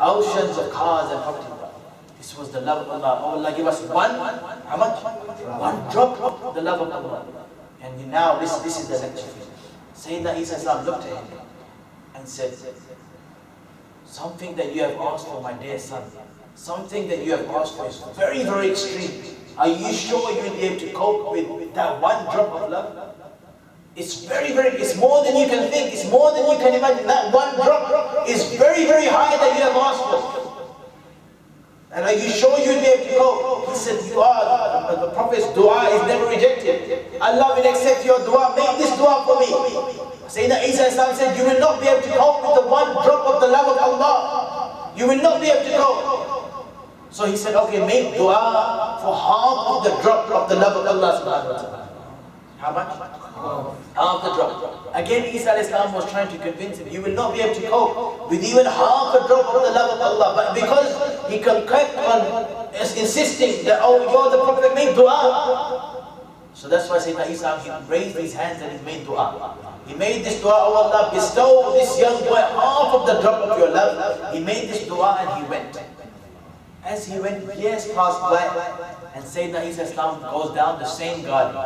oceans of cars and property. This was the love of Allah. Oh Allah, give us one, how much? One drop of the love of Allah. And now this is the lecture. Sayyidina Isa looked at him and said, something that you have asked for, my dear son, something that you have asked for is very, very extreme. Are you sure you'll be able to cope with that one drop of love? It's very, it's more than you can think, it's more than you can imagine. That one drop is very, very high that you have asked for. And are you sure you'll be able to cope? He said, you are. The Prophet's dua is never rejected. Allah will accept your dua. Make this dua for me. Sayyidina Isa said, you will not be able to cope with the one drop of the love of Allah. You will not be able to cope. So he said, okay, make dua for half of the drop of the love of Allah subhanahu wa ta'ala. How much? Half the drop. Again, Isa was trying to convince him, you will not be able to cope with even half a drop of the love of Allah. But because he kept on insisting that, oh, you're the Prophet, make dua. So that's why Sayyidina Isa, he raised his hands and he made dua. He made this dua, oh Allah, bestow this young boy half of the drop of your love. He made this dua and he went. As he went, years passed by, and Sayyidina Isa goes down the same garden.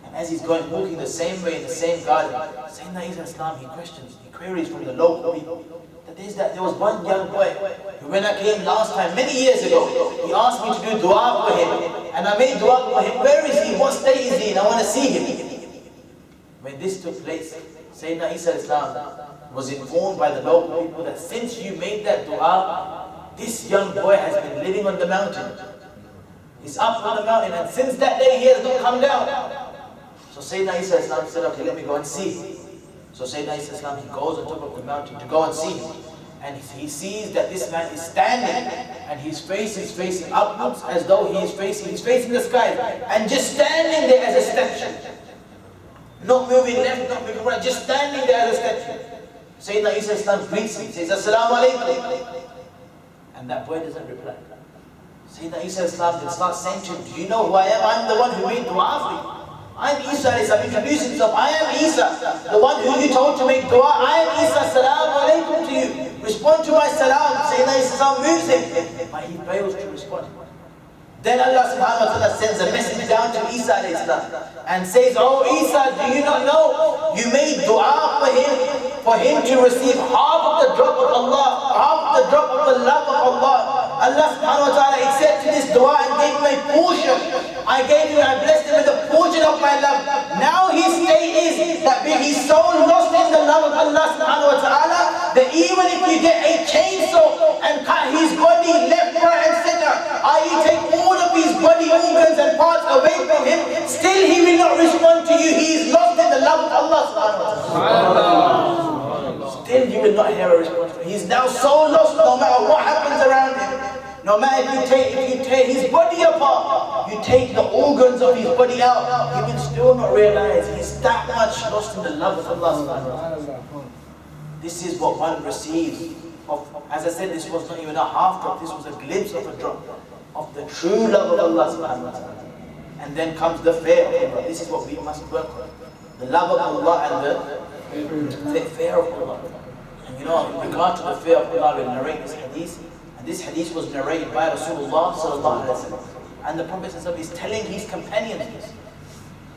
And as he's going, walking the same way in the same garden, Sayyidina Isa he questions, he queries from the local people, that there was one young boy who, when I came last time, many years ago, he asked me to do dua for him, and I made dua for him. Where is he? What state is he? And I want to see him. When this took place, Sayyidina Isa was informed by the local people that since you made that dua, this young boy has been living on the mountain. He's up on the mountain, and since that day he has not come down. So Sayyidina Isa said, okay, let me go and see. So Sayyidina Isa he goes on top of the mountain to go and see him. And he sees that this man is standing, and his face is facing upwards as though he's facing the sky. And just standing there as a statue. Not moving left, not moving right, just standing there as a statue. Sayyidina Isa greets him, says, Assalamu alaikum. And that boy doesn't reply. Sayyidina Isa starts saying to him, do you know who I am? I'm the one who made dua for you. I'm Isa, introduced himself. I am Isa, the one who you told to make dua. I am Isa, Assalamu alaikum to you. Respond to my salam. Sayyidina Isa moves him, but he fails to respond. Then Allah subhanahu wa ta'ala sends a message down to Isa and says, oh Isa, do you not know? You made dua for him to receive half of the drop of Allah, half the drop of the love of Allah. Allah subhanahu wa ta'ala accepted this dua and gave him a portion. I blessed him with a portion of my love. Now his state is that he's so lost in the love of Allah subhanahu wa ta'ala that even if you get a chainsaw and cut his body left, right and center, i.e. take all of his body organs and parts away from him, still he will not respond to you. He is lost in the love of Allah subhanahu wa ta'ala. Still you will not hear a response. He is now so lost no matter what happens around him. No matter if you tear his body apart, you take the organs of his body out, he will still not realize he's that much lost in the love of Allah subhanahu wa ta'ala. This is what one receives. As I said, this was not even a half drop, this was a glimpse of a drop of the true love of Allah subhanahu wa ta'ala. And then comes the fear of Allah. This is what we must work on. The love of Allah and the fear of Allah. And you know, in regard to the fear of Allah, we'll narrate this hadith. And this hadith was narrated by Rasulullah sallallahu alaihi wasallam. And the Prophet is telling his companions this.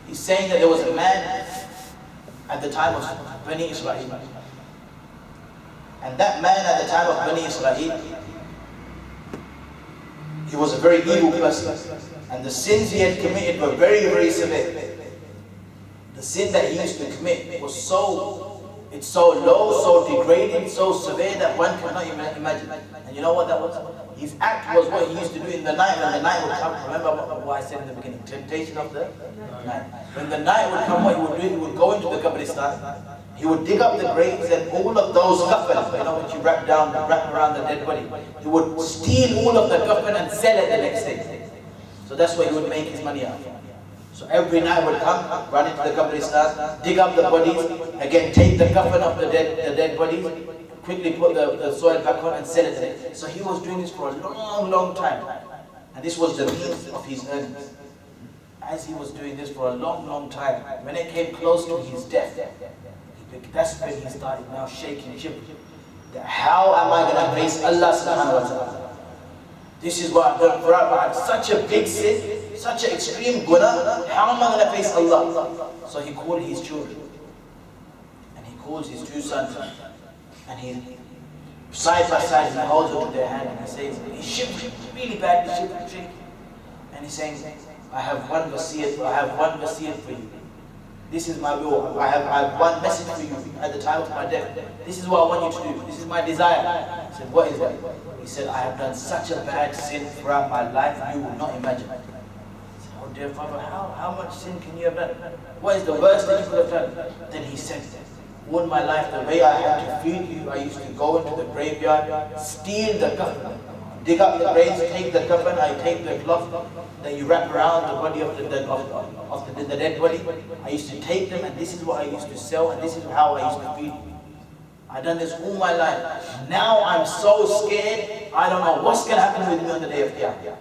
He's saying that there was a man at the time of Bani Israel. And that man at the time of Bani Israel, he was a very evil person. And the sins he had committed were very, very severe. The sin that he used to commit was so low, so degrading, so severe that one cannot even imagine. And you know what that was? His act was what he used to do in the night when the night would come. Remember what I said in the beginning, temptation of the night. When the night would come, what he would do, he would go into the Qabristan. He would dig up the graves and all of those kaffans, you know, which you wrap around the dead body. He would steal all of the kaffan and sell it the next day. So that's where he would make his money out. So every night would come, run into the Qabristan, dig up the bodies, again take the kaffan of the dead bodies, quickly put the soil back on and sell it. So he was doing this for a long, long time. And this was the means of his earnings. As he was doing this for a long, long time, when it came close to his death, that's when he started now shaking, shivering. How am I going to face Allah subhanahu wa ta'ala? This is what I've done for Allah. Such a big sin, such an extreme guna. How am I going to face Allah? So he called his children. And he calls his two sons. And he, side by side, he holds onto their hand and he says, he's shivering, really badly shivering. And he's saying, I have one wasiyat for you. This is my will. I have one message for you at the time of my death. This is what I want you to do. This is my desire. He said, what is that? He said, I have done such a bad sin throughout my life, you will not imagine. He said, oh dear Father, how much sin can you have done? What is the worst that you could have done? Then he said, all my life, the way I had to feed you, I used to go into the graveyard, steal the coffin, dig up the graves, take the coffin, I take the cloth, then you wrap around the body of the dead body. I used to take them, and this is what I used to sell, and this is how I used to feed you. I've done this all my life. Now I'm so scared, I don't know what's going to happen with me on the day of Qiyamah.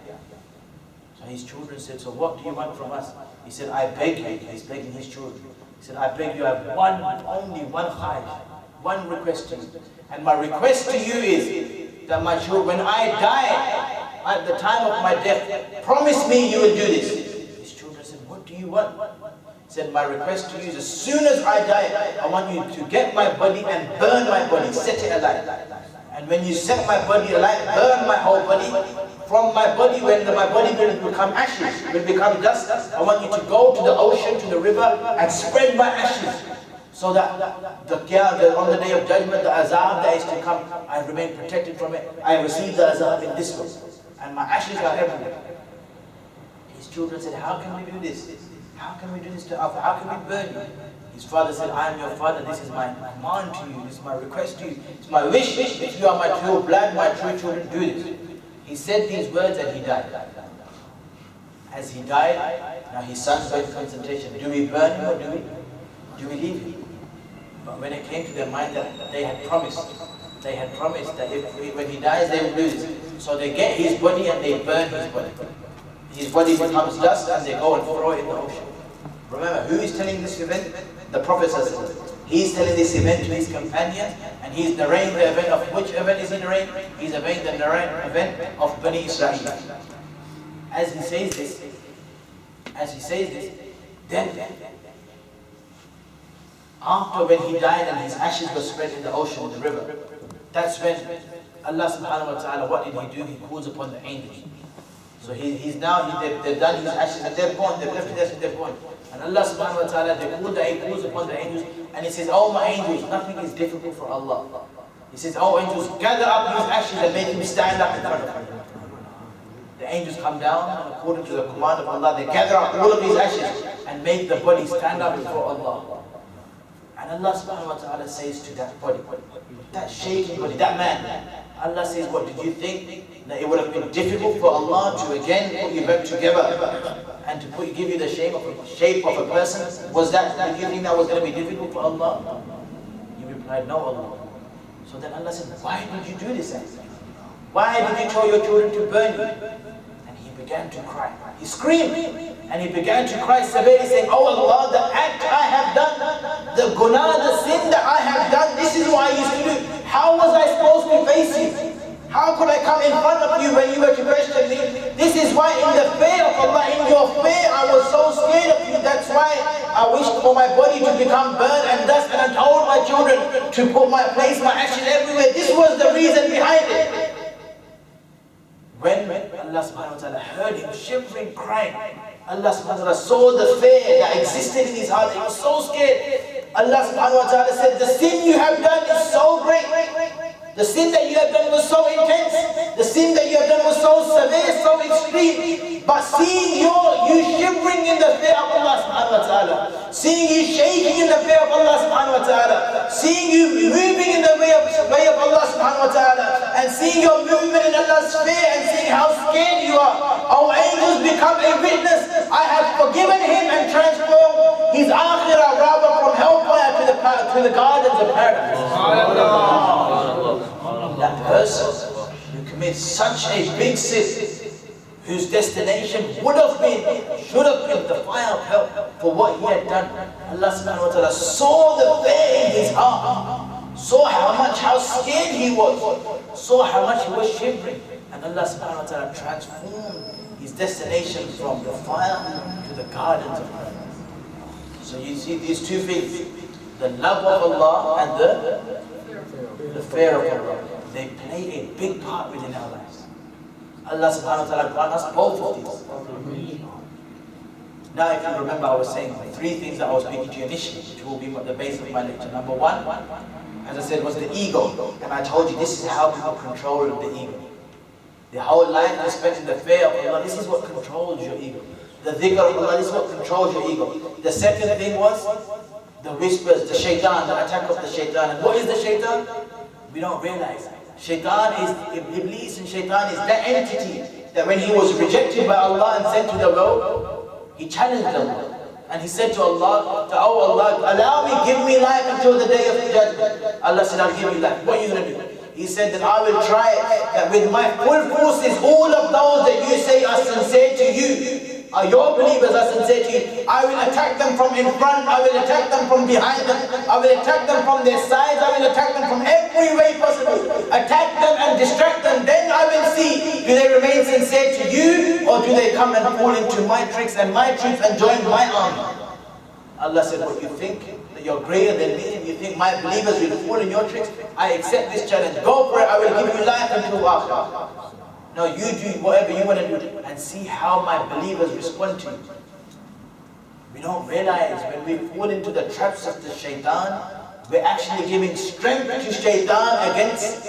So his children said, so what do you want from us? He said, I beg you. He's begging his children. He said, I beg you, I have only one khaish, one request to you. And my request to you is that my children, when I die, at the time of my death, promise me you will do this. His children said, what do you want? He said, my request to you is as soon as I die, I want you to get my body and burn my body, set it alight. And when you set my body alight, burn my whole body. From my body, when my body will become ashes, will become dust, I want you to go to the ocean, to the river, and spread my ashes. So that on the day of judgment, the azab that is to come, I remain protected from it. I receive the azab in this way. And my ashes are everywhere. His children said, how can we do this? How can we do this to Allah? How can we burn you? His father said, I am your father. This is my command to you. This is my request to you. It's my wish. If you are my true blood, my true children, do this. He said these words and he died. As he died, now his sons went to consultation. Do we burn him or do we leave him? But when it came to their mind that they had promised that when he dies they will do this. So they get his body and they burn his body. His body becomes dust and they go and throw it in the ocean. Remember, who is telling this event? The Prophet ﷺ. He's telling this event to his companion, and he's narrating the event of which event is he narrating? He's narrating the event of Bani Israel. As he says this, then after when he died and his ashes were spread in the ocean, in the river, that's when Allah subhanahu wa ta'ala, what did he do? He calls upon the angels. So they've done his ashes and they're gone, they've left his ashes and they're gone. And Allah subhanahu wa ta'ala, he calls upon the angels and he says, oh my angels, nothing is difficult for Allah. He says, oh angels, gather up his ashes and make him stand up in front of him. The angels come down and according to the command of Allah, they gather up all of his ashes and make the body stand up before Allah. And Allah subhanahu wa ta'ala says to that body, that shaking body, that man, Allah says, what did you think? That it would have been difficult for Allah to again put you back together and to give you the shape of a person? Did you think that was going to be difficult for Allah? He replied, no, Allah. So then Allah said, why did you do this? Why did you tell your children to burn you? And he began to cry. He screamed and he began to cry severely, saying, oh Allah, the act I have done, the guna, the sin that I have done, this is what I used to do. How was I supposed to face you? How could I come in front of you when you were to question me? This is why in the fear of Allah, in your fear, I was so scared of you. That's why I wished for my body to become burned and dust, and I told my children to place my ashes everywhere. This was the reason behind it. When Allah subhanahu wa ta'ala heard him shivering, crying, Allah subhanahu wa ta'ala saw the fear that existed in his heart. He was so scared. Allah subhanahu wa ta'ala said, the sin you have done is so great. The sin that you have done was so intense. The sin that you have done was so severe, so extreme. But seeing you shivering in the fear of Allah subhanahu wa ta'ala, seeing you shaking in the fear of Allah subhanahu wa ta'ala, seeing you moving in the way of Allah subhanahu wa ta'ala, and seeing your movement in Allah's fear and seeing how scared you are, our angels become a witness. I have forgiven him and transformed his akhirah rather from hellfire to the gardens of paradise. That person who commits such a big sin, whose destination should have been the fire of hell for what he had done. Allah subhanahu wa ta'ala saw the fear in his heart, saw how scared he was, saw how much he was shivering. And Allah subhanahu wa ta'ala transformed his destination from the fire to the gardens of paradise. So you see these two things, the love of Allah and the fear of Allah. They play a big part within our lives. Allah subhanahu wa ta'ala grant us both of these. Now if you remember, I was saying three things that I was speaking to you initially, which will be the base of my lecture. Number one, as I said, was the ego. And I told you this is how people control the ego. The whole life is spent in the fear of Allah. This is what controls your ego. The dhikr of Allah, this is what controls your ego. The second thing was the whispers, the shaitan, the attack of the shaitan. And what is the shaitan? We don't realize. Shaitan is, Iblis and shaitan is that entity that when he was rejected by Allah and sent to the world, he challenged Allah. And he said to Allah, oh Allah, allow me, give me life until the day of the judgment. Allah said, I'll give you life. What are you going to do? He said that I will try that with my full forces, all of those that you say are sincere to you, are your believers are sincere to you, I will attack them from in front, I will attack them from behind them, I will attack them from their sides, I will attack them from every way possible. Attack them and distract them, then I will see, do they remain sincere to you, or do they come and fall into my tricks and my tricks and join my army? Allah said, what you think? You're greater than me, and you think my believers will fall in your tricks? I accept this challenge. Go for it. I will give you life until akhirah. Now you do whatever you want to do and see how my believers respond to you. We don't realize when we fall into the traps of the shaitan, we're actually giving strength to shaitan against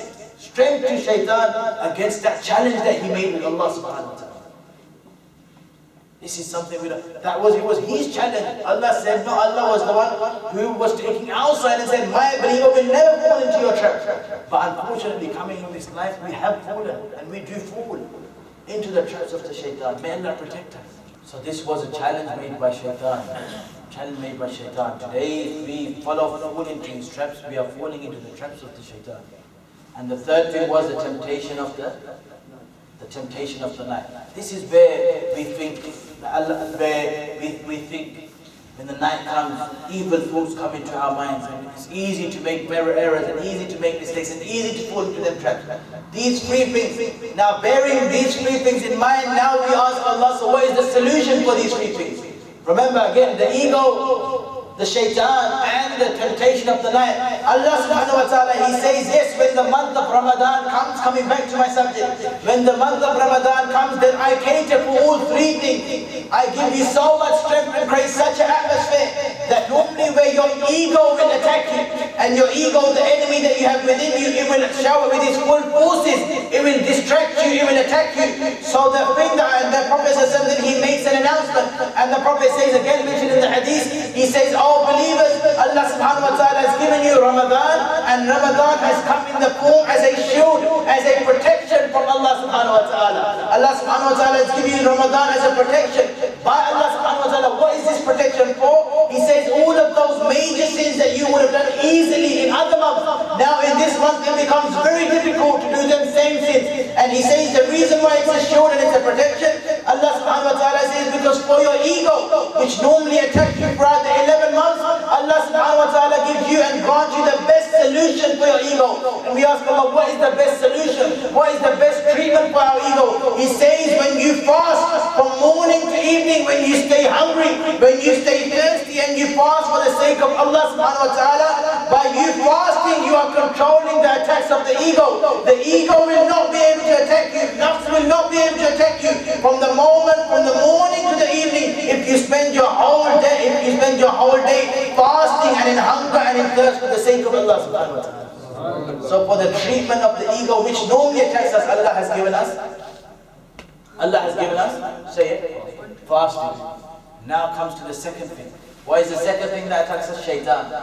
that challenge that he made with Allah subhanahu wa ta'ala. This is something we don't, it was his challenge. Allah said, no, Allah was the one who was taking our side and said, my believer will never fall into your trap. But unfortunately, coming in this life, we have fallen, and we do fall into the traps of the shaitan. May Allah protect us. So this was a challenge made by shaitan. Today, if we fall into his traps, we are falling into the traps of the shaitan. And the third thing was the temptation of the night. This is where we think when the night comes, evil thoughts come into our minds, and it's easy to make errors and easy to make mistakes and easy to fall into them traps. These three things. Now, bearing these three things in mind, now we ask Allah, so what is the solution for these three things? Remember again, the ego, the shaitan, and the temptation of the night. Allah subhanahu wa ta'ala, He says, yes, when the month of Ramadan comes, coming back to my subject, when the month of Ramadan comes, then I cater for all three things. I give you so much strength and create such an atmosphere that normally where your ego will attack you, and your ego, the enemy that you have within you, it will shower with its full forces, it will distract you, it will attack you. So the thing that the Prophet says, then he makes an announcement, and the Prophet says again, mentioned in the hadith, he says, oh believers, Allah subhanahu wa ta'ala has given you Ramadan, and Ramadan has come in the form as a shield, as a protection from Allah subhanahu wa ta'ala. Allah subhanahu wa ta'ala has given you Ramadan as a protection. By Allah subhanahu wa ta'ala, what is this protection for? He says all of those major sins that you would have done easily in other months, now in this month it becomes very difficult to do them same sins. And he says the reason why it's a shield and it's a protection, Allah subhanahu wa ta'ala says, because for your ego, which normally attacks you throughout the 11 months, Allah subhanahu wa ta'ala gives you and grants you the best solution for your ego. And we ask Allah, what is the best solution? What is the best treatment for our ego? He says when you fast from morning to evening, when you stay hungry, when you stay thirsty, and you fast for the sake of Allah subhanahu wa ta'ala, by you fasting you are controlling the attacks of the ego. The ego will not be able to attack you. Nafs will not be able to attack you from the morning to the evening. If you spend your whole day fasting and in hunger and in thirst for the sake of Allah subhanahu wa ta'ala. So for the treatment of the ego which normally attacks us, Allah has given us, say it, fasting. Now comes to the second thing. What is the second thing that attacks us? Shaitan.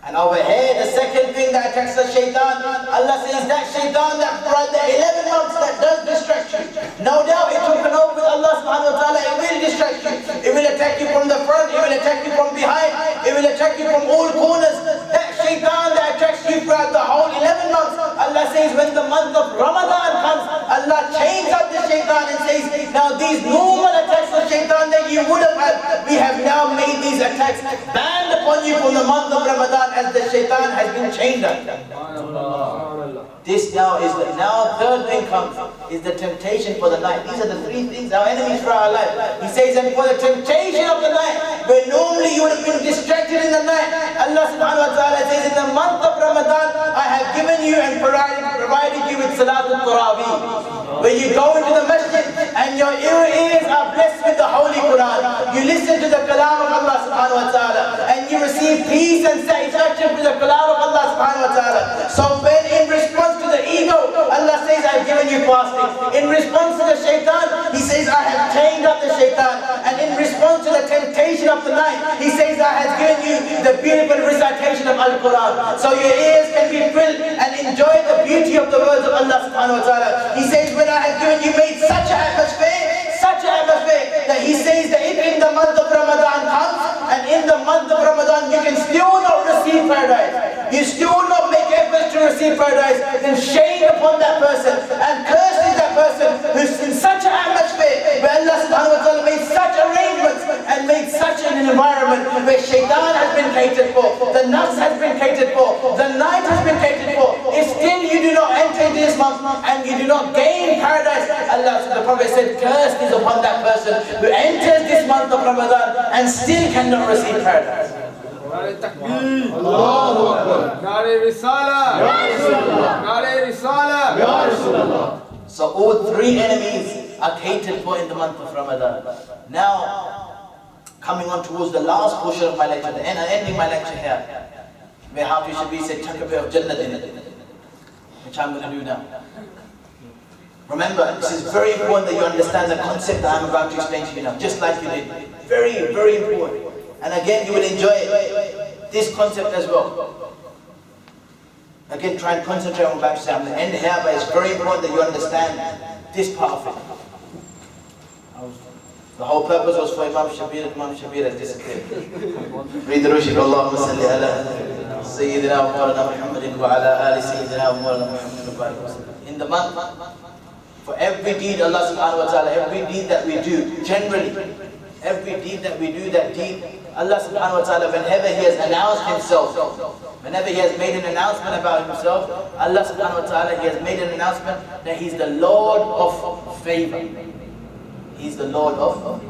And over here, the second thing that attacks us, shaitan, Allah says that shaitan that brought the 11 months that does distract you. No doubt it took an oath with Allah subhanahu wa ta'ala, it will distract you. It will attack you from the front, it will attack you from behind, it will attack you from all corners. That shaitan that attacks you throughout the whole 11 months, Allah says when the month of Ramadan comes, Allah chains up the shaitan and says, now these normal attacks of shaitan that you would have had, we have now made these attacks banned upon you from the month of Ramadan, as the shaitan has been chained up. This now is the, third thing comes, is the temptation for the night. These are the three things, our enemies for our life. He says, and for the temptation of the night, where normally you would have been distracted in the night, Allah subhanahu wa ta'ala says, in the month of Ramadan, I have given you and provided you with Salatul Tarawih, where you go into the masjid and your ears are blessed with the Holy Quran. You listen to the kalam of Allah subhanahu wa ta'ala, and you receive peace and satisfaction with the kalam of Allah subhanahu wa ta'ala. So when in response to the ego, Allah says, I have given you fasting. In response to the shaitan, He says, I have chained up the shaitan. And in response to the temptation of the night, He says, I have given you the beautiful recitation of Al-Quran. So your ears can be filled and enjoy the beauty of the words of Allah subhanahu wa ta'ala. He says, when I have given you, made such an atmosphere, that He says that if in the month of Ramadan comes, and in the month of Ramadan you can still not receive paradise, you still not make efforts to receive paradise, then shame upon that person and curse is that person who's in such an atmosphere where Allah subhanahu wa ta'ala made such arrangements and made such an environment where shaitan has been catered for, the nafs has been catered for, the night has been catered for. If still you do not enter into this month and you do not gain paradise, Allah, the Prophet said, cursed is upon that person who enters this month of Ramadan and still cannot receive paradise. Nare Takbir, Allahu Akbar, Nare Risala, Ya Rasulullah, Nare Risala, Ya Rasulullah. So all three enemies are catered for in the month of Ramadan. Now, coming on towards the last portion of my lecture, the ending my lecture here, where Hafiz Shabir said, chuck a bit of Jannah in it, which I'm going to do now. Remember, this is very important that you understand the concept that I'm about to explain to you now, just like you did. Very, very important. And again, you will enjoy it, this concept as well. Again, try and concentrate on what I'm about to say. I'm going to end here, but it's very important that you understand this part of it. The whole purpose was for Imam Shabir has disappeared. Read the Rushik, Allahumma salli ala Sayyidina wa Mawlana Muhammadin wa ala ali Sayyidina wa Mawlana Muhammadin. In the month, for every deed, Allah subhanahu wa ta'ala, every deed that we do, generally, every deed that we do, that deed, Allah subhanahu wa ta'ala, whenever He has announced Himself, whenever He has made an announcement about Himself, Allah subhanahu wa ta'ala, He has made an announcement that He's the Lord of favor. He's the Lord of,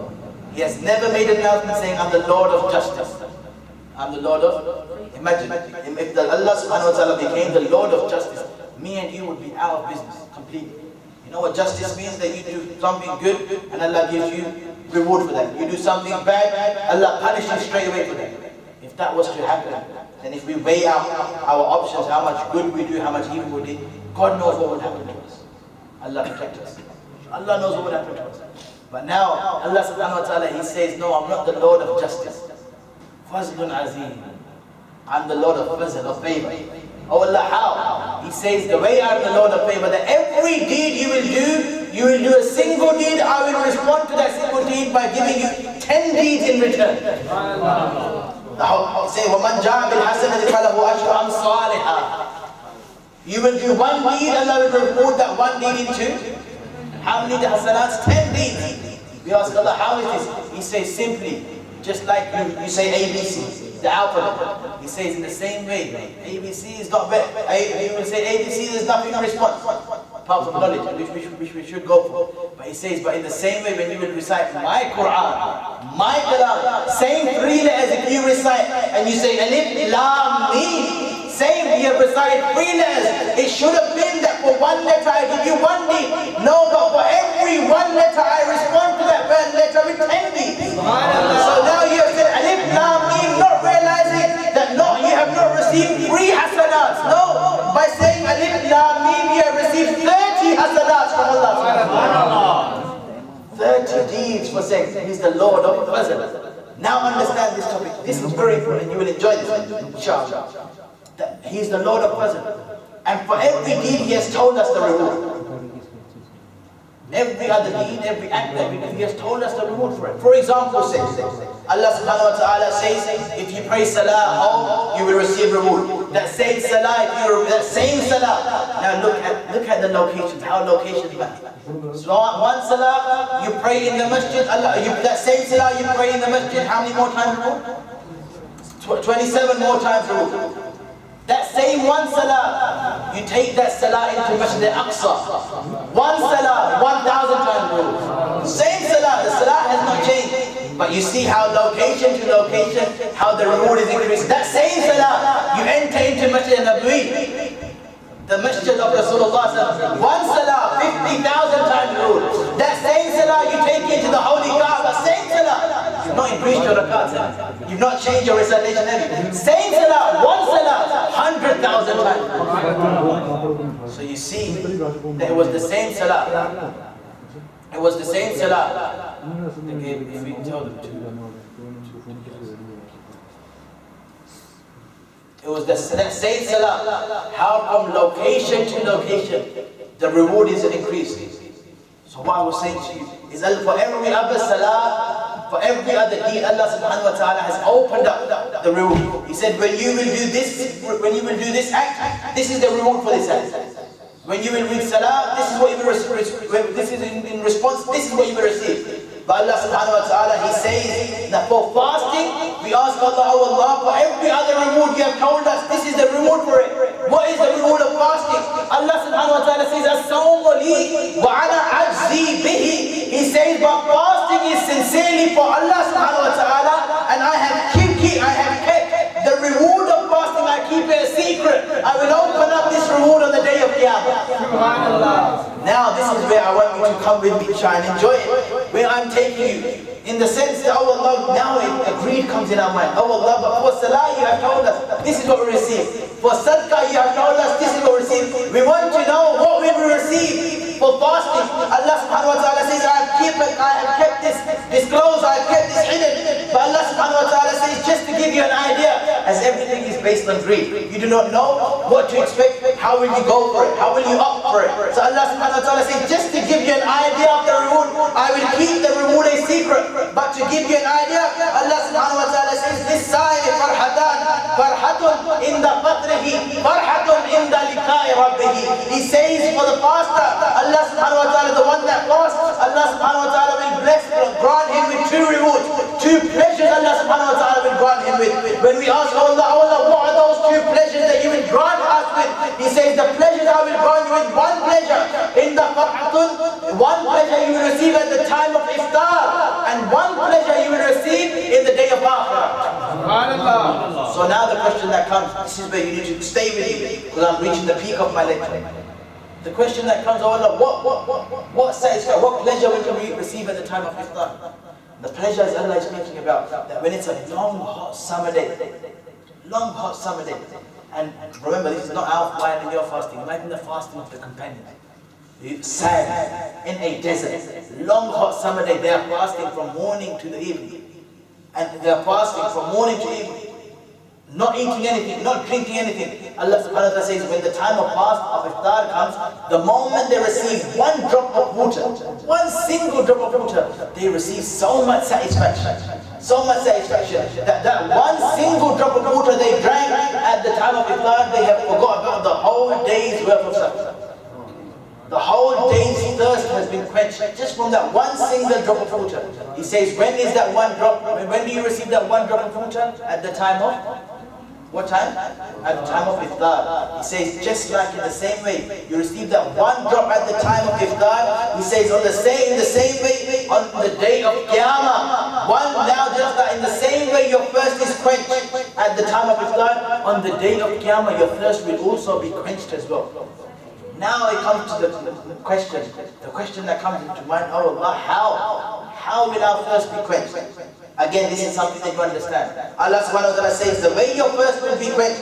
He has never made an announcement saying, I'm the Lord of justice. I'm the Lord of, imagine, if Allah subhanahu wa ta'ala became the Lord of justice, me and you would be out of business completely. You know what justice means? That you do something good and Allah gives you reward for that. You do something bad, Allah punishes you straight away for that. If that was to happen, then if we weigh out our options, how much good we do, how much evil we do, God knows what would happen to us. Allah protect us. Allah knows what would happen to us. But now, Allah subhanahu wa ta'ala, He says, no, I'm not the Lord of justice. Fazlun Azim. I'm the Lord of fazl, of favor. Oh Allah, how? He says, the way I'm the Lord of favor, that every deed you will do a single deed, I will respond to that single deed by giving you 10 deeds in return. He says, وَمَنْ جَاءَ بِالْحَسَنَةِ فَلَهُ أَجْرٌ صَالِحًا. You will do one deed, Allah will reward that one deed into how many hasanats? 10 deeds. We ask Allah, how is this? He says simply, just like you say ABC, the alphabet. He says in the same way, ABC is not better. You will say ABC, there's nothing in response, apart from knowledge, which we should go for. But he says, but in the same way, when you will recite my Quran, my Kalam, same 3 letters if you recite, and you say Alif, Lam, Mim, same, you have recited 3 letters. It should have been that for 1 letter I give you 1 deed. No, but for every 1 letter I respond to that 1 letter with 10 deeds. So now you have said Alif, Lam, Mim, not realizing that no, you have not received 3 hasanats. No, by saying Alif, Lam, Mim, you have received 30 hasanats from Allah. 30 deeds for saying He's the Lord of fazl. Now understand this topic. This is very important. You will enjoy this, inshallah. That He's the Lord of fazl. And for every deed He has told us the reward. Every other deed, every act that we do, He has told us the reward for it. For example, Allah subhanahu wa ta'ala says, if you pray salah at home, you will receive reward. That same salah, that same salah. Now look at the locations, how locations matter. So one salah, you pray in the masjid, that same salah you pray in the masjid, how many more times? 27 more times. That same one salah, you take that salah into Masjid Al-Aqsa. One salah, 1,000 times. Same salah, the salah has not changed. But you see how location to location, how the reward is increased. That same salah, you enter into Masjid Al-Nabawi, the Masjid of Rasulullah. One salah, 50,000 times reward. That same salah, you take into the Holy Kaaba. Same salah. You've not increased your rakats. You've not changed your recitation. Same salah, one salah, 100,000 times. So you see that it was the same salah. It was the same salah. If we tell them to. It was that same salah. How from location to location, the reward is increased. So what I was saying to you is that for every other salah, for every other deed, Allah subhanahu wa ta'ala has opened up the reward. He said, when you will do this act, this is the reward for this act. When you will read salah, this is what you will receive. This is in response, this is what you will receive. But Allah subhanahu wa ta'ala, He says that for fasting, we ask Allah, oh Allah, for every other reward you have told us, this is the reward for it. What is the reward of fasting? Allah subhanahu wa ta'ala says, as-sawmu li wa ana ajzi bihi. He says, but fasting is sincerely for Allah subhanahu wa ta'ala, and I have kept the reward of fasting, I keep it a secret. I will open up this reward on the day of Qiyamah. Subhanallah. Now this is where I want you to come with me, try and enjoy it. Where I'm taking you, in the sense that, oh Allah, now a greed comes in our mind. Oh Allah, but for salah you have told us, this is what we receive. For sadaqah you have told us, this is what we receive. We want to know what we will receive for fasting. Allah subhanahu wa ta'ala says, I have kept this disclosed, I have kept this hidden. But Allah subhanahu wa ta'ala says, just to give you an idea, as everything is based on greed. You do not know what to expect, how will you go for it, how will you opt for it. So Allah subhanahu wa ta'ala says, just to give you an idea of the reward, I will keep the reward a secret. But to give you an idea, Allah subhanahu wa ta'ala says, this side farhatun inda qatrihi, farhatun inda liqa'i rabbihi. He says for the faster, Allah subhanahu wa ta'ala, the one that fasts, Allah subhanahu wa ta'ala will grant him with two rewards. Two pleasures Allah subhanahu wa ta'ala will grant him with. When we ask Allah, what are those two pleasures that you will grant us with? He says, the pleasures I will grant you with, one pleasure in the farhatun, one pleasure you will receive at the time of iftar, and one pleasure you will receive in the day of akhirah. So now the question that comes, this is where you need to stay with me, because I'm reaching the peak of my lecture. The question that comes, oh Allah, what satisfaction, what pleasure will you receive at the time of iftar? The pleasures Allah is speaking about, that when it's a long hot summer day, and remember, this is not our while in your fasting, imagine the fasting of the companions. Sand in a desert, long hot summer day, they are fasting from morning to the evening, and they are fasting from morning to evening, not eating anything, not drinking anything. Allah subhanahu wa ta'ala says, when the time of fast of iftar comes, the moment they receive one drop of water, one single drop of water, they receive so much satisfaction, that one single drop of water they drank at the time of iftar, they have forgot about the whole day's worth of suffering. The whole day's thirst has been quenched just from that one single drop of water. He says, when is that one drop? When do you receive that one drop of water? At the time of? What time? At the time of iftar. He says, just like in the same way, you receive that one drop at the time of iftar. He says, in the same way, on the day of Qiyamah. Just that in the same way your thirst is quenched at the time of iftar, on the day of Qiyamah, your thirst will also be quenched as well. Now it comes to the question that comes into mind, oh Allah, how will our thirst be quenched? Again, this is something that you understand. Allah subhanahu wa ta'ala says, the way your thirst will be quenched,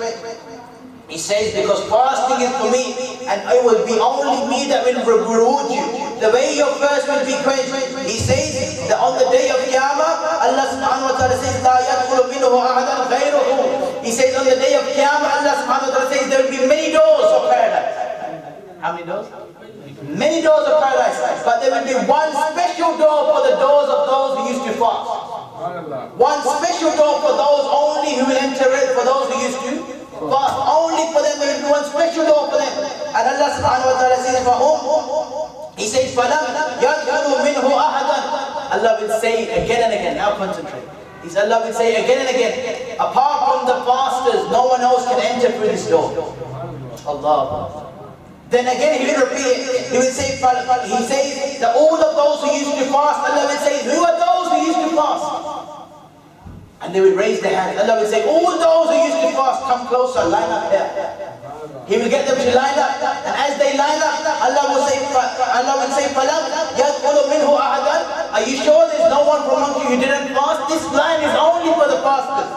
He says, because fasting is for me, and it will be only me that will reward you. The way your thirst will be quenched, He says that on the day of Qiyamah, Allah subhanahu wa ta'ala says, لَا يَدْخُلُ مِنْهُ أَحَدًا غَيْرُهُ. He says on the day of Qiyamah, Allah subhanahu wa ta'ala says there will be many doors of paradise. How many doors? Many doors of paradise, but there will be one special door for the doors of those who used to fast. One special door for those only who will enter it, for those who used to fast. Only Allah subhanahu wa ta'ala says, He says, فَلَمْ يَدْخُلُ مِنْهُ أَحَدًا. Allah will say again and again, now concentrate. Allah will say again and again, apart from the fasters, no one else can enter through this door. Allah. Then again He will repeat it. He will say, He says that all of those who used to fast, Allah will say, who are those who used to fast? And they will raise their hands. Allah will say, all those who used to fast, come closer, line up here. He will get them to line up, and as they line up, Allah will say, فَلَمْ يَدْخُلُ مِنْهُ أَحَدًا. Are you sure there's no one from among you who didn't fast? This line is only for the fasters.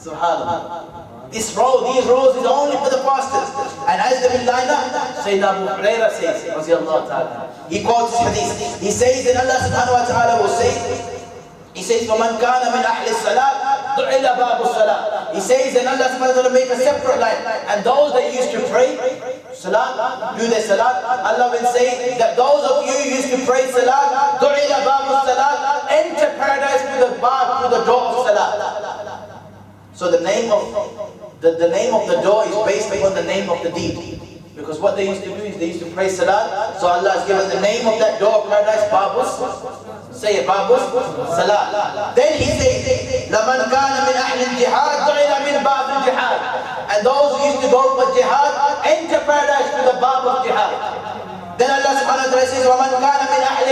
Subhanallah. These rows is only for the fasters. And as they will line up, Sayyidina Abu Hurairah says, he quotes this hadith. He says that Allah subhanahu wa ta'ala will say, He says, فَمَنْ كَانَ مِنْ أَحْلِ الصَّلَاةِ دُعِلَ بَابُ الصَّلَاةِ. He says that Allah subhanahu wa ta'ala make a separate line. And those that used to pray salat, do their salat, Allah will say that those of you who used to pray salat, دُعِلَ بَابُ الصَّلَاةِ, enter paradise through the door of salat. So the name of the door is based upon the name of the deed. Because what they used to do is they used to pray salat. So Allah has given the name of that door of paradise, Babus. Say it, Babus Salat. Then He says, لَمَنْ كَانَ مِنْ أَحْلِ الْجِهَادِ دُعِلَ مِنْ بَابِ الْجِهَادِ. And those who used to go for jihad, enter paradise through the Bab of jihad. Then Allah subhanahu wa ta'ala says, وَمَنْ كَانَ مِنْ أَحْلِ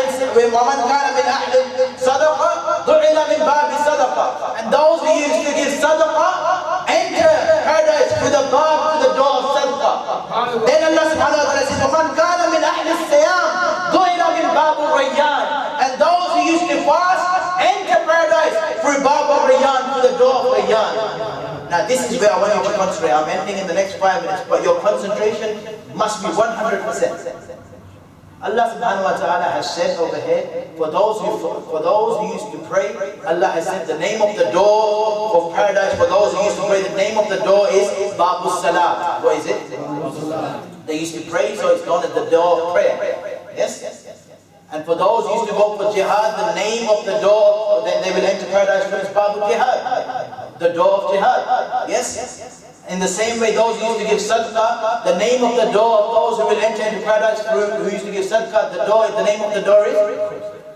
صَدَقَةِ دُعِلَ مِنْ بَابِ صَدَقَةِ. And those who used to give sadaqah, enter paradise through the Bab, to the door of sadaqah. Then Allah subhanahu wa ta'ala says, وَمَنْ كَانَ مِنْ أَحْلِ الصِّيَامِ دُعِلَ مِنْ بَابِ الرَّيَّانِ. And those who used to fast, enter paradise through Bab al-Rayyan, through the door of Rayyan. Now this is where I want you to concentrate. I'm ending in the next 5 minutes, but your concentration must be 100%. Allah subhanahu wa ta'ala has said over here, for those who used to pray, Allah has said the name of the door of paradise, for those who used to pray, the name of the door is Babus Salat. What is it? They used to pray, so it's known as the door of prayer. Yes? And for those who used to go for jihad, the name of the door, then they will enter paradise through is Babul Jihad, the door of jihad. Yes? In the same way, those who used to give sadaqah, the name of the door of those who will enter into paradise through who used to give sadaqah, the name of the door is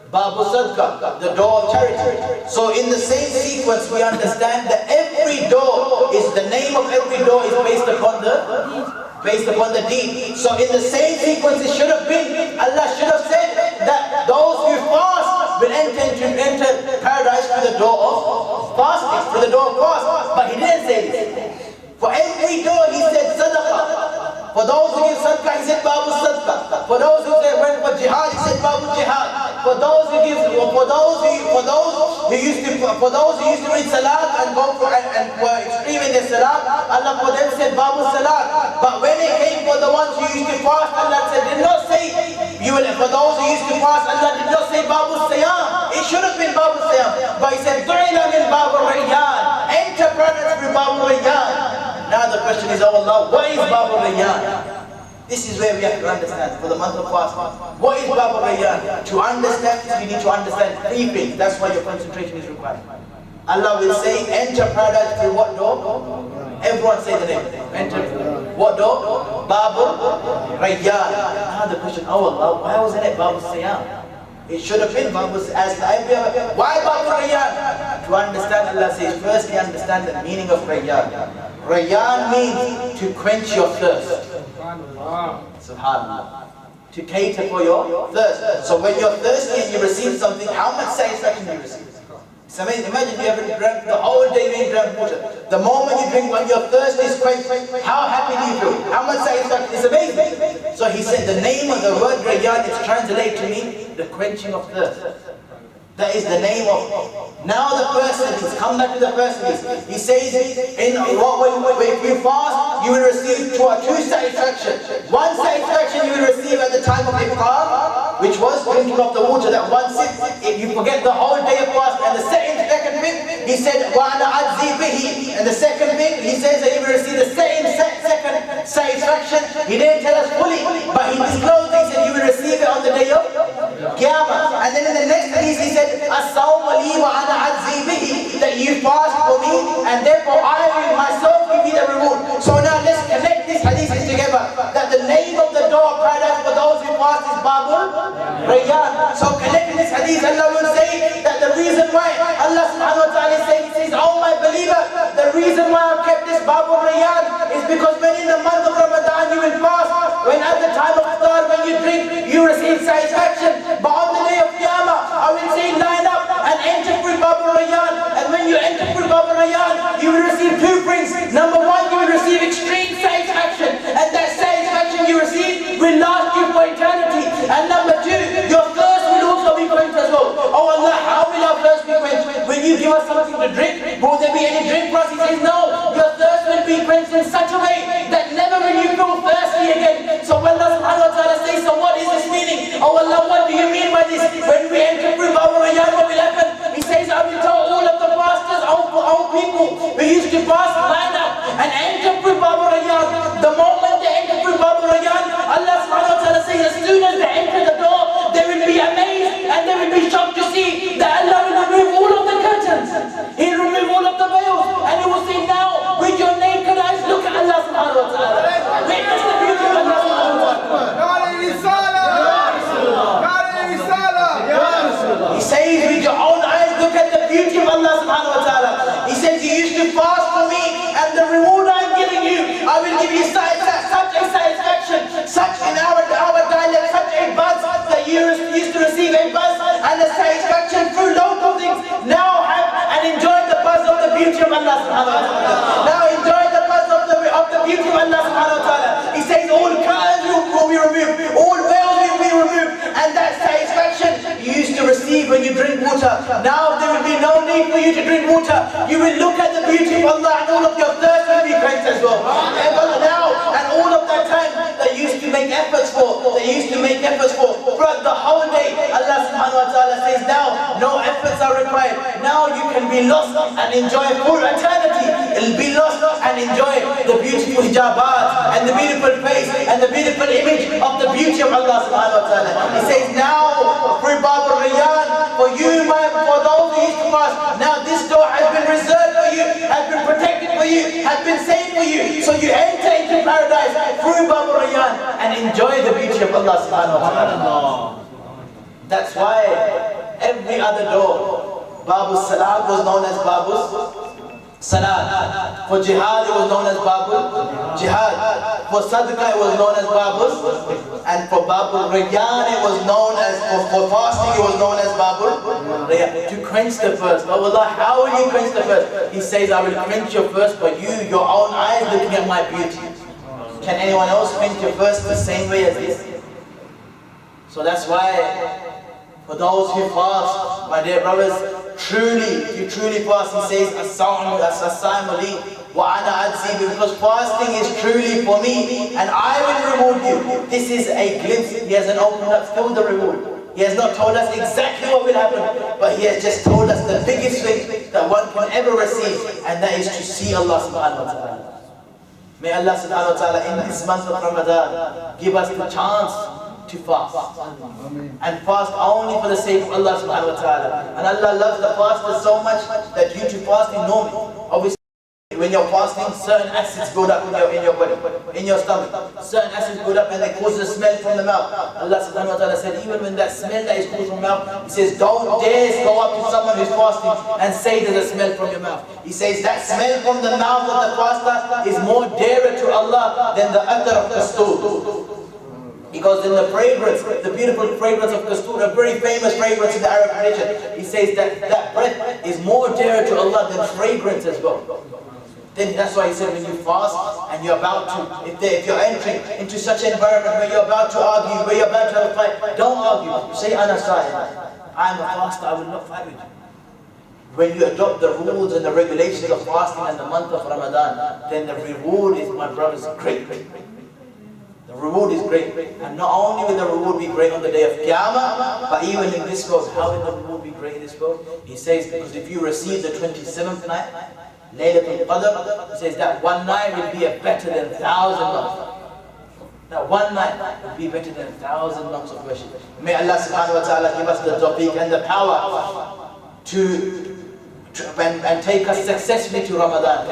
Babu Sadaqah, the door of charity. So in the same sequence, we understand that every door is, the name of every door is based upon the deed. So in the same sequence, it should have been, Allah should have said that those who fast will enter paradise through the door of fasting, through the door of fast. But He didn't say this. For every door He said sadaqah. For those who give sadaqah, He said Babu Sadaqah. For those who went for jihad, He said Babu Jihad. For those who used to read salat and go for and were extreme in their salat, Allah for them said Babu Salat. But when it came for the ones who used to fast, Allah did not say for those who used to fast, Allah did not say Babu Siyam. It should have been Babu Siyam. But He said Du'ila min Babu Rayyan. Enter paradise through Babu Rayyan. Now the question is, oh Allah, what is Babu Rayyan? This is where we have to understand for the month of fast. What is Babu Rayyan? To understand this, you need to understand 3 things. That's why your concentration is required. Allah will say, enter paradise through what door? Everyone say the name. Enter what door? Babu Rayyan. Now the question, oh Allah, why wasn't it Babu Siyam? It should have been Babu as every other. Why Babu Rayyan? To understand, Allah says, firstly understand the meaning of Rayyan. Rayyan means to quench your thirst. Subhanallah. To cater for your thirst. So when you're thirsty and you receive something, how much satisfaction do you receive? It's amazing. Imagine you haven't drank the whole day, you ain't drank water. The moment you drink, when your thirst is quenched, how happy do you feel? How much satisfaction? It's amazing. So He said the name of the word Rayyan is translated to mean the quenching of thirst. That is the name of. Now the person is, come back to the person is, he says, if you fast, you will receive two satisfaction. One satisfaction you will receive at the time of iftar, which was drinking of the water, that one sip. If you forget the whole day of fast, and the second bit, he said, وَأَنَا عَجْزِي بِهِ. And the second bit, he says that you will receive the same second satisfaction. He didn't tell us fully, but he disclosed, he said you will receive it on the day of Qiyamah. And then in the next hadith, he said, As-sawm li wa ana azzi bihi, that you fast for me, and therefore I will myself give you the reward. So now let's connect these hadiths together, that the name of Rayyan. So connecting this hadith, Allah will say that the reason why Allah subhanahu wa ta'ala says, oh my believer, the reason why I've kept this Bab Rayyan is because when in the month of Ramadan you will fast, when at the time of iftar, when you drink, you receive satisfaction. But on the day of Qiyamah, I will say line up and enter through Bab Rayyan. And when you enter through Bab Rayyan, you will receive two things. Number one, you will receive extreme satisfaction, and that satisfaction you receive will last you for eternity. And number two, your thirst will also be quenched as well. Oh Allah, how will our thirst be quenched? Will you give us something to drink? Will there be any drink for us? He says no, your thirst will be quenched in such a way that never will you feel thirsty again. So when Allah subhanahu wa ta'ala says, so what is this meaning? Oh Allah, what do you mean by this? When we enter through Bab Rayyan, what will happen? He says, I will tell all of the pastors, all people who used to fast, line up and enter through Bab Rayyan. The moment they enter through Bab Rayyan, Allah subhanahu wa ta'ala says, as soon as they enter the door, they will be amazed and they will be shocked to see that Allah will remove all of the curtains. He'll remove all of the veils, and He will say, now with your naked eyes, look at Allah subhanahu wa ta'ala. Witness the beauty of Allah subhanahu wa ta'ala. He says, with your own eyes, look at the beauty of Allah subhanahu wa ta'ala. He says, you used to fast for me, and the reward I'm giving you, I will give you such a satisfaction, such in our dialect, such a buzz that you used to receive a buzz and a satisfaction through local things. Now have and enjoy the buzz of the beauty of Allah subhanahu wa ta'ala. Now enjoy the buzz of the beauty of Allah subhanahu wa ta'ala. He says, all curtains will be removed, all veils will be removed, and that satisfaction you used to receive when you drink water, now there will be no need for you to drink water. You will look at the beauty of Allah, and all of your thirst will be quenched as well. Now, and all of that time that you used to make efforts for, throughout the whole day, Allah subhanahu wa ta'ala says, now no efforts are required. Now you can be lost and enjoy full eternity. It'll be lost and enjoy the beautiful hijabat and the beautiful face and the beautiful image of the beauty of Allah subhanahu wa ta'ala. He says, now through Bab Rayyan, for you, for those who used to fast, now this door has been reserved for you, has been protected for you, has been saved for you. So you enter into paradise through Bab Rayyan and enjoy the beauty of Allah subhanahu wa ta'ala. That's why every other door, Babu Salat was known as Babu Salat. For Jihad it was known as Babu Jihad. For Sadaqah it was known as Babu. And for Babu Rayyan it was known as, for fasting it was known as Babu Rayyan. To quench the thirst. Oh Allah, how will you quench the thirst? He says, I will quench your thirst for you, your own eyes looking at my beauty. Can anyone else quench your thirst the same way as this? So that's why, for those who fast, my dear brothers, truly, if you truly fast, he says, As-sa'im li wa ana adzi, because fasting is truly for me, and I will reward you. This is a glimpse. He hasn't opened up still the reward. He has not told us exactly what will happen, but He has just told us the biggest thing that one can ever receive, and that is to see Allah subhanahu wa ta'ala. May Allah subhanahu wa ta'ala in this month of Ramadan give us the chance to fast. And fast only for the sake of Allah subhanahu wa ta'ala. And Allah loves the fasters so much that due to fasting normally, obviously when you're fasting, certain acids build up in your body, in your stomach. Certain acids build up and they cause a smell from the mouth. Allah subhanahu wa ta'ala said, even when that smell that is caused from the mouth, He says, don't dare go up to someone who's fasting and say there's a smell from your mouth. He says that smell from the mouth of the faster is more dearer to Allah than the akhirah of the stool. Because in the fragrance, the beautiful fragrance of kastur, a very famous fragrance in the Arab religion, he says that that breath is more dear to Allah than fragrance as well. Then that's why he said when you fast and you're about to, if you're entering into such an environment where you're about to argue, where you're about to have a fight, don't argue. Say, Ana sa'im, I am a faster, I will not fight with you. When you adopt the rules and the regulations of fasting in the month of Ramadan, then the reward is, my brothers, great. The reward is great. And not only will the reward be great on the day of Qiyamah, but even in this world. How will the reward be great in this world? He says, because if you receive the 27th night, Laylatul Qadr, he says that one night will be better than 1,000 months. That one night will be better than 1,000 months of worship. May Allah subhanahu wa ta'ala give us the tawfiq and the power to and take us successfully to Ramadan.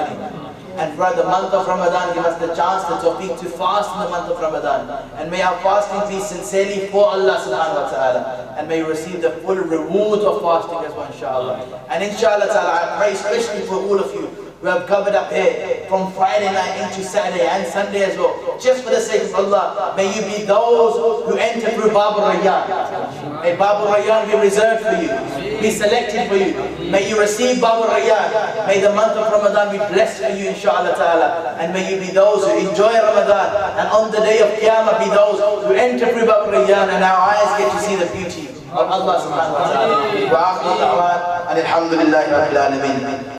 And throughout the month of Ramadan, give us the chance, the tawfiq to fast in the month of Ramadan. And may our fasting be sincerely for Allah subhanahu wa ta'ala. And may you receive the full reward of fasting as well, inshallah. And inshallah ta'ala, I pray especially for all of you who have covered up here from Friday night into Saturday and Sunday as well. Just for the sake of Allah, may you be those who enter through Bab al-Rayyan. May Bab al-Rayyan be reserved for you, be selected for you. May you receive Bab al-Rayyan. May the month of Ramadan be blessed for you, inshallah ta'ala. And may you be those who enjoy Ramadan. And on the day of Qiyamah, be those who enter through Bab al-Rayyan and our eyes get to see the beauty of Allah subhanahu wa ta'ala. Wa akhiru da'wan, and alhamdulillahi rabbil alameen.